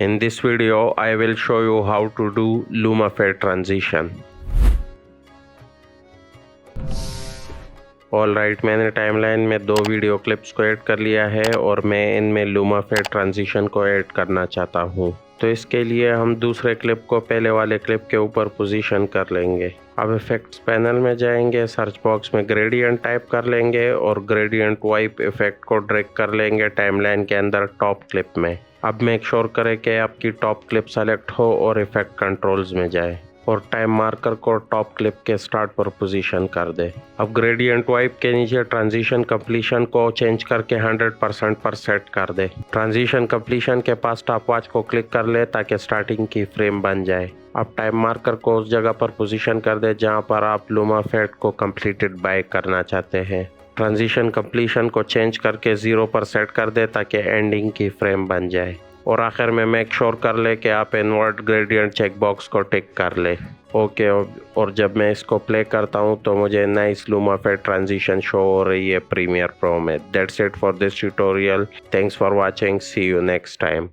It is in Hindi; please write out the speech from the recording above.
In this video, I will show you how to do LumaFade transition. Alright, मैंने टाइमलाइन में 2 वीडियो क्लिप्स को ऐड कर लिया है और मैं इनमें LumaFade ट्रांजिशन को ऐड करना चाहता हूँ। तो इसके लिए हम दूसरे क्लिप को पहले वाले क्लिप के ऊपर पोजीशन कर लेंगे। अब इफेक्ट्स पैनल में जाएंगे, सर्च बॉक्स में ग्रेडियंट टाइप कर लेंगे और ग्रेडियंट वाइप इफेक्ट को ड्रैग कर लेंगे टाइमलाइन के अंदर टॉप क्लिप में। अब मेक श्योर करें कि आपकी टॉप क्लिप सेलेक्ट हो और इफेक्ट कंट्रोल्स में जाए और टाइम मार्कर को टॉप क्लिप के स्टार्ट पर पोजीशन कर दे। अब ग्रेडियंट वाइप के नीचे ट्रांजिशन कंप्लीशन को चेंज करके 100% पर सेट कर दे। ट्रांजिशन कंप्लीशन के पास स्टॉपवॉच को क्लिक कर ले ताकि स्टार्टिंग की फ्रेम बन जाए। अब टाइम मार्कर को उस जगह पर पोजीशन कर दे जहां पर आप LumaFade को कंप्लीटेड बाय करना चाहते हैं। ट्रांजिशन कंप्लीशन को चेंज करके 0 पर सेट कर दे ताकि एंडिंग की फ्रेम बन जाए। और आखिर में मेक श्योर कर ले कि आप इन्वर्ट ग्रेडियंट चेक बॉक्स को टिक कर ले। ओके, और जब मैं इसको प्ले करता हूँ तो मुझे नाइस LumaFade ट्रांजिशन शो हो रही है प्रीमियर प्रो में। That's it for this tutorial. Thanks for watching. See you next time.